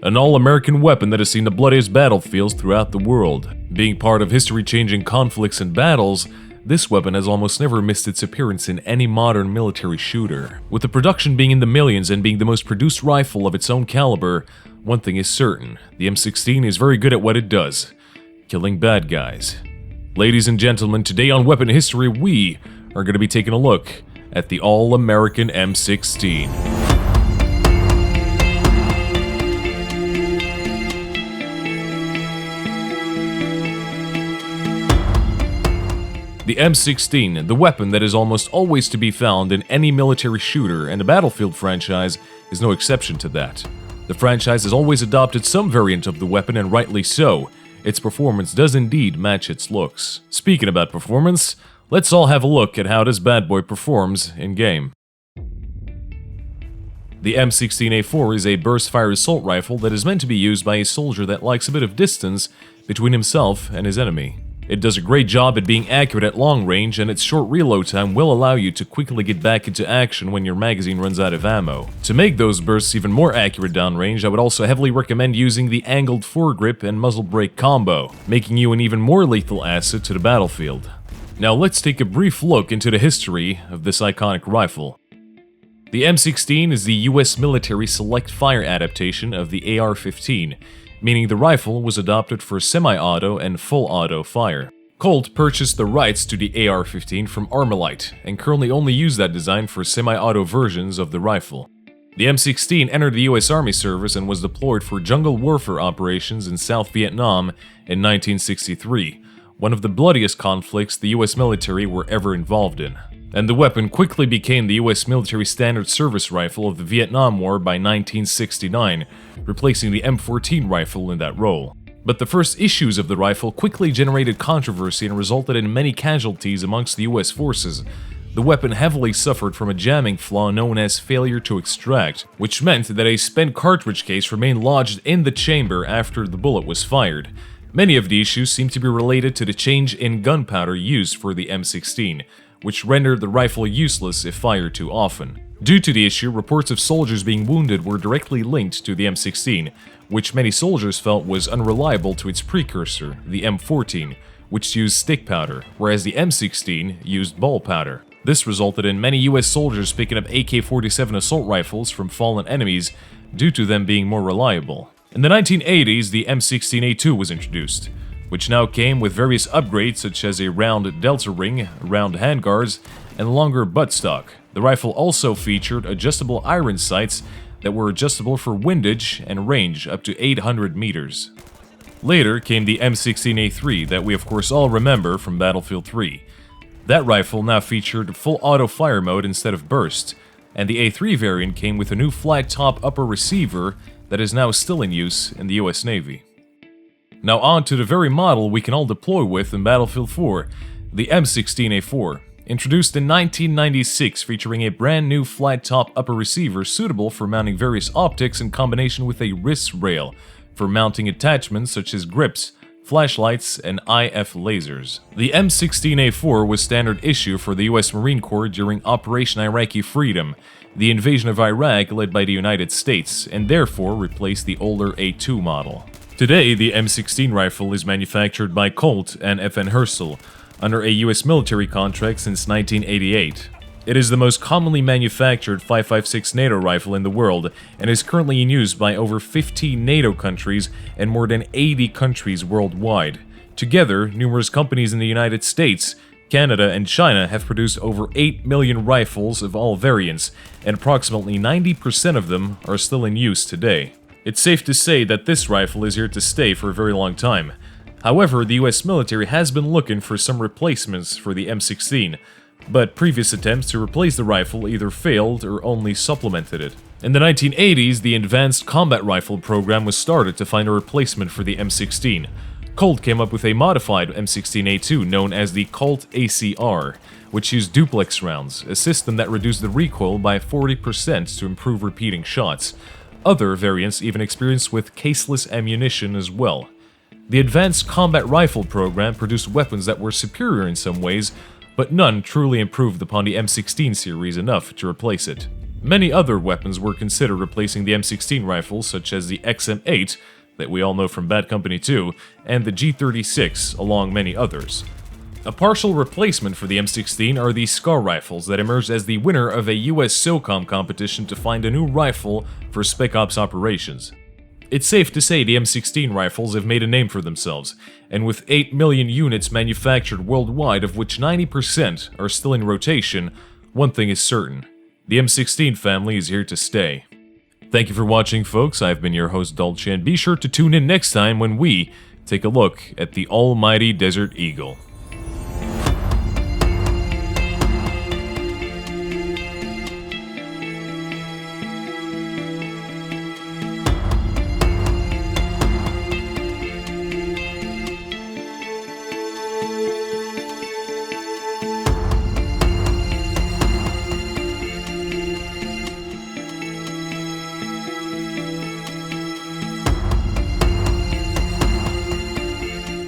An all-American weapon that has seen the bloodiest battlefields throughout the world. Being part of history-changing conflicts and battles, this weapon has almost never missed its appearance in any modern military shooter. With the production being in the millions and being the most produced rifle of its own caliber, one thing is certain, the M16 is very good at what it does, killing bad guys. Ladies and gentlemen, today on Weapon History, we are going to be taking a look at the all-American M16. The M16, the weapon that is almost always to be found in any military shooter, and the Battlefield franchise is no exception to that. The franchise has always adopted some variant of the weapon, and rightly so. Its performance does indeed match its looks. Speaking about performance, let's all have a look at how this bad boy performs in-game. The M16A4 is a burst-fire assault rifle that is meant to be used by a soldier that likes a bit of distance between himself and his enemy. It does a great job at being accurate at long range, and its short reload time will allow you to quickly get back into action when your magazine runs out of ammo. To make those bursts even more accurate downrange, I would also heavily recommend using the angled foregrip and muzzle brake combo, making you an even more lethal asset to the battlefield. Now let's take a brief look into the history of this iconic rifle. The M16 is the US military select fire adaptation of the AR-15, meaning the rifle was adopted for semi-auto and full-auto fire. Colt purchased the rights to the AR-15 from Armalite, and currently only use that design for semi-auto versions of the rifle. The M16 entered the US Army service and was deployed for jungle warfare operations in South Vietnam in 1963, one of the bloodiest conflicts the US military were ever involved in. And the weapon quickly became the US military standard service rifle of the Vietnam War by 1969, replacing the M14 rifle in that role. But the first issues of the rifle quickly generated controversy and resulted in many casualties amongst the US forces. The weapon heavily suffered from a jamming flaw known as failure to extract, which meant that a spent cartridge case remained lodged in the chamber after the bullet was fired. Many of the issues seem to be related to the change in gunpowder used for the M16, which rendered the rifle useless if fired too often. Due to the issue, reports of soldiers being wounded were directly linked to the M16, which many soldiers felt was unreliable to its precursor, the M14, which used stick powder, whereas the M16 used ball powder. This resulted in many US soldiers picking up AK-47 assault rifles from fallen enemies due to them being more reliable. In the 1980s, the M16A2 was introduced, which now came with various upgrades such as a round delta ring, round handguards, and longer buttstock. The rifle also featured adjustable iron sights that were adjustable for windage and range up to 800 meters. Later came the M16A3 that we of course all remember from Battlefield 3. That rifle now featured full auto fire mode instead of burst, and the A3 variant came with a new flat top upper receiver that is now still in use in the US Navy. Now on to the very model we can all deploy with in Battlefield 4, the M16A4. Introduced in 1996, featuring a brand new flat-top upper receiver suitable for mounting various optics in combination with a wrist rail for mounting attachments such as grips, flashlights, and IF lasers. The M16A4 was standard issue for the US Marine Corps during Operation Iraqi Freedom, the invasion of Iraq led by the United States, and therefore replaced the older A2 model. Today, the M16 rifle is manufactured by Colt and FN Herstal under a US military contract since 1988. It is the most commonly manufactured 5.56 NATO rifle in the world and is currently in use by over 15 NATO countries and more than 80 countries worldwide. Together, numerous companies in the United States, Canada, and China have produced over 8 million rifles of all variants, and approximately 90% of them are still in use today. It's safe to say that this rifle is here to stay for a very long time. However, the US military has been looking for some replacements for the M16, but previous attempts to replace the rifle either failed or only supplemented it. In the 1980s, the Advanced Combat Rifle program was started to find a replacement for the M16. Colt came up with a modified M16A2 known as the Colt ACR, which used duplex rounds, a system that reduced the recoil by 40% to improve repeating shots. Other variants even experienced with caseless ammunition as well. The Advanced Combat Rifle program produced weapons that were superior in some ways, but none truly improved upon the M16 series enough to replace it. Many other weapons were considered replacing the M16 rifles, such as the XM8, that we all know from Bad Company 2, and the G36, along many others. A partial replacement for the M16 are the SCAR rifles that emerged as the winner of a US SOCOM competition to find a new rifle for Spec Ops operations. It's safe to say the M16 rifles have made a name for themselves, and with 8 million units manufactured worldwide, of which 90% are still in rotation, one thing is certain: the M16 family is here to stay. Thank you for watching, folks. I've been your host, Dolce, and be sure to tune in next time when we take a look at the almighty Desert Eagle.